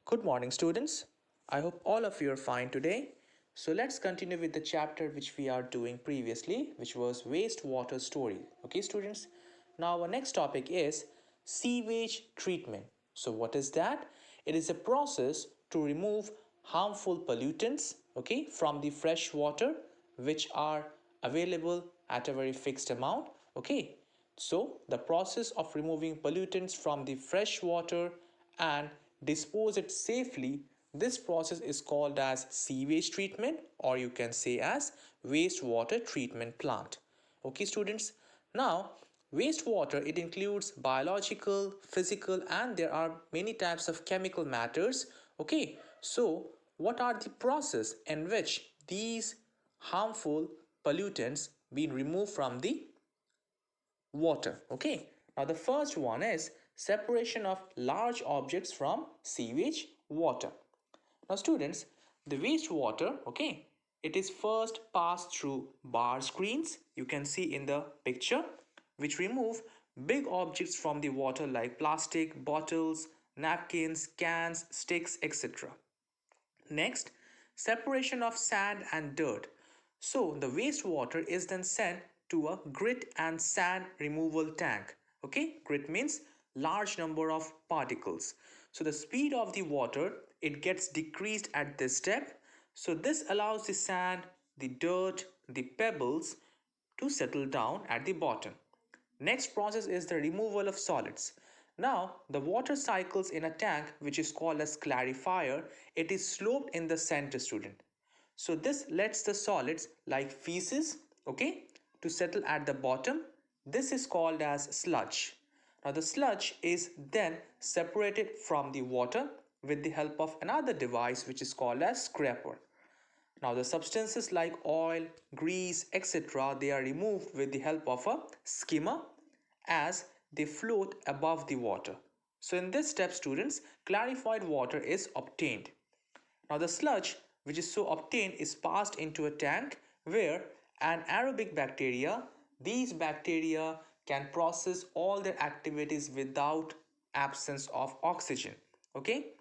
Good morning, students. I hope all of you are fine today. So let's continue with the chapter which we are doing previously, which was wastewater story. Okay, students. Now our next topic is sewage treatment. So what is that? It is a process to remove harmful pollutants, okay, from the fresh water which are available at a very fixed amount. Okay, so the process of removing pollutants from the fresh water and dispose it safely, this process is called as sewage treatment, or you can say as wastewater treatment plant. Okay, students. Now wastewater, it includes biological, physical, and there are many types of chemical matters. Okay, so what are the process in which these harmful pollutants being removed from the water? Okay, now the first one is separation of large objects from sewage water. Now students, the wastewater, okay, it is first passed through bar screens, you can see in the picture, which remove big objects from the water like plastic bottles, napkins, cans, sticks, etc. Next, separation of sand and dirt. So the wastewater is then sent to a grit and sand removal tank. Okay, grit means large number of particles. So the speed of the water, it gets decreased at this step. So this allows the sand, the dirt, the pebbles to settle down at the bottom. Next process is the removal of solids. Now, the water cycles in a tank which is called as clarifier. It is sloped in the center, student. So this lets the solids like feces, okay, to settle at the bottom. This is called as sludge. Now the sludge is then separated from the water with the help of another device which is called as scraper. Now the substances like oil, grease, etc., they are removed with the help of a skimmer as they float above the water. So in this step, students, clarified water is obtained. Now the sludge which is so obtained is passed into a tank where anaerobic bacteria, these bacteria can process all their activities without absence of oxygen. Okay,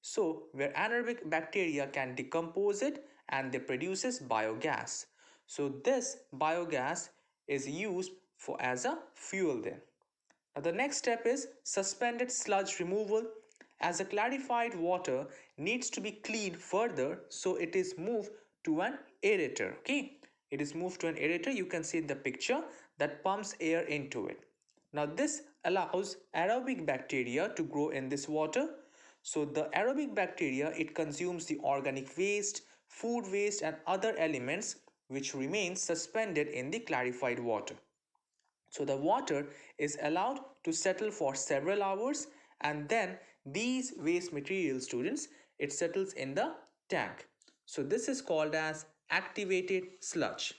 so where anaerobic bacteria can decompose it and they produces biogas. So this biogas is used for as a fuel then. Now the next step is suspended sludge removal. As the clarified water needs to be cleaned further, so it is moved to an aerator. Okay, it is moved to an aerator. You can see in the picture that pumps air into it. Now this allows aerobic bacteria to grow in this water. So the aerobic bacteria, it consumes the organic waste, food waste, and other elements which remain suspended in the clarified water. So the water is allowed to settle for several hours, and then these waste material, students, it settles in the tank. So this is called as activated sludge.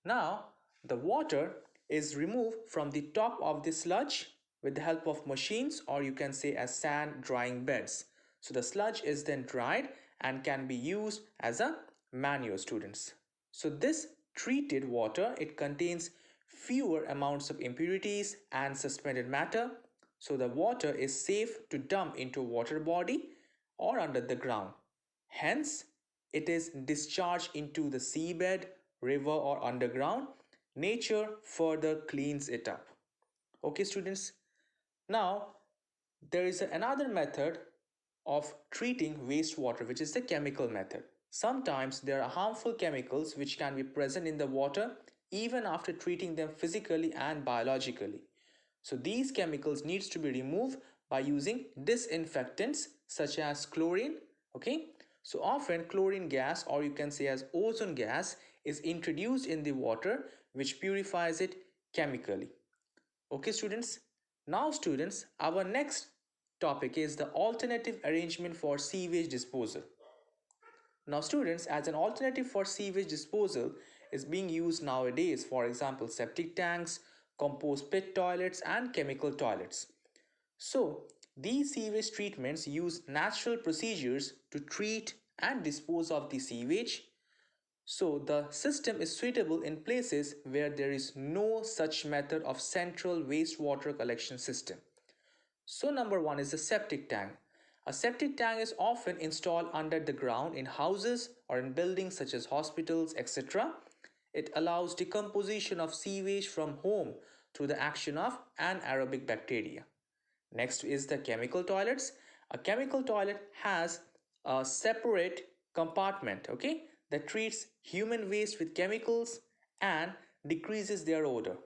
Now the water is removed from the top of the sludge with the help of machines, or you can say as sand drying beds. So the sludge is then dried and can be used as a manure, students. So this treated water, it contains fewer amounts of impurities and suspended matter. So the water is safe to dump into a water body or under the ground. Hence, it is discharged into the seabed, river, or underground. Nature further cleans it up. Okay, students. Now, there is another method of treating wastewater, which is the chemical method. Sometimes there are harmful chemicals which can be present in the water even after treating them physically and biologically. So these chemicals needs to be removed by using disinfectants such as chlorine. Okay, so often chlorine gas, or you can say as ozone gas, is introduced in the water which purifies it chemically. Okay, students. Now students, our next topic is the alternative arrangement for sewage disposal. Now students, as an alternative for sewage disposal is being used nowadays, for example septic tanks, compost pit toilets, and chemical toilets. So these sewage treatments use natural procedures to treat and dispose of the sewage. So the system is suitable in places where there is no such method of central wastewater collection system. So number one is the septic tank. A septic tank is often installed under the ground in houses or in buildings such as hospitals, etc. It allows decomposition of sewage from home through the action of anaerobic bacteria. Next is the chemical toilets. A chemical toilet has a separate compartment, okay, that treats human waste with chemicals and decreases their odor.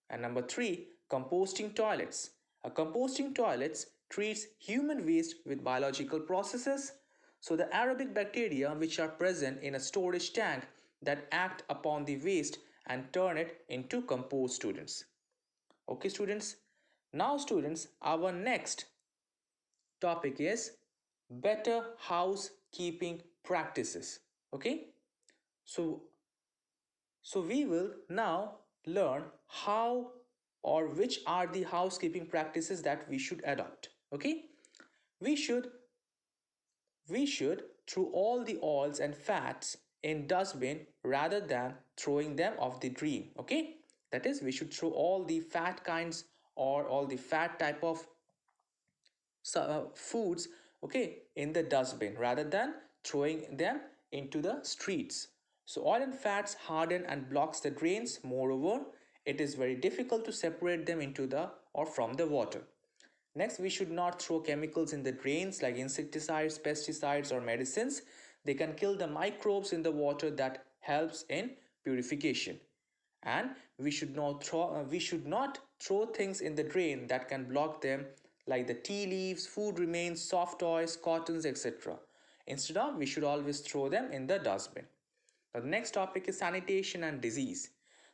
And number three, composting toilets. A composting toilets treats human waste with biological processes. So the aerobic bacteria which are present in a storage tank that act upon the waste and turn it into compost, students. Okay, students. Now, students, our next topic is better housekeeping practices. Okay, so we will now learn how or which are the housekeeping practices that we should adopt. Okay, we should throw all the oils and fats in dustbin rather than throwing them off the dream. Okay, that is, we should throw all the fat kinds or all the fat type of foods, okay, in the dustbin rather than throwing them into the streets. So oil and fats harden and blocks the drains. Moreover, it is very difficult to separate them into the or from the water. Next, we should not throw chemicals in the drains like insecticides, pesticides or medicines. They can kill the microbes in the water that helps in purification. And we should not throw things in the drain that can block them like the tea leaves, food remains, soft toys, cottons, etc. Instead of, we should always throw them in the dustbin. Now, the next topic is sanitation and disease.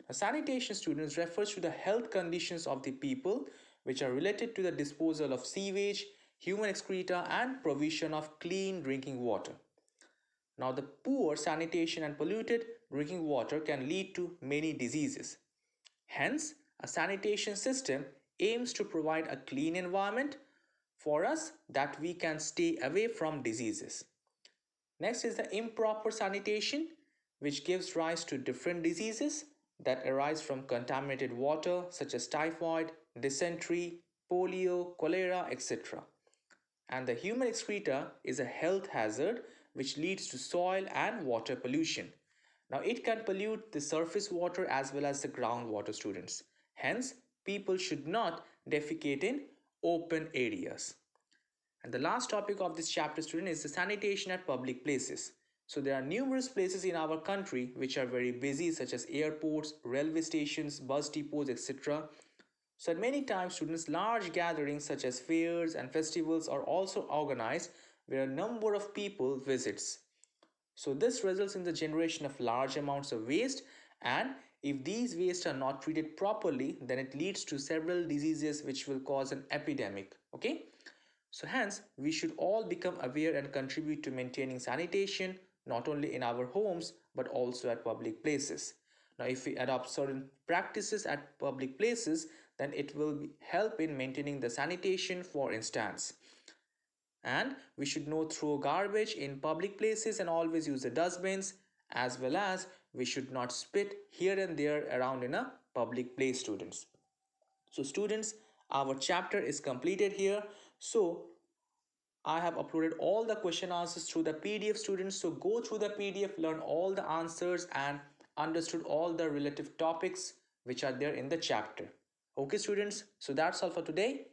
Now, sanitation, students, refers to the health conditions of the people which are related to the disposal of sewage, human excreta, and provision of clean drinking water. Now, the poor sanitation and polluted drinking water can lead to many diseases. Hence, a sanitation system aims to provide a clean environment for us that we can stay away from diseases. Next is the improper sanitation, which gives rise to different diseases that arise from contaminated water such as typhoid, dysentery, polio, cholera, etc. And the human excreta is a health hazard which leads to soil and water pollution. Now, it can pollute the surface water as well as the groundwater, students. Hence, people should not defecate in open areas. And the last topic of this chapter, student, is the sanitation at public places. So there are numerous places in our country which are very busy, such as airports, railway stations, bus depots, etc. So at many times, students, large gatherings such as fairs and festivals are also organized where a number of people visits. So this results in the generation of large amounts of waste, and if these waste are not treated properly, then it leads to several diseases which will cause an epidemic. Okay, so hence we should all become aware and contribute to maintaining sanitation not only in our homes but also at public places. Now, if we adopt certain practices at public places, then it will help in maintaining the sanitation, for instance. And we should not throw garbage in public places and always use the dustbins, as well as we should not spit here and there around in a public place, students. So students, our chapter is completed here. So I have uploaded all the question answers through the PDF, students. So go through the PDF, learn all the answers and understood all the relative topics which are there in the chapter. Okay, students. So that's all for today.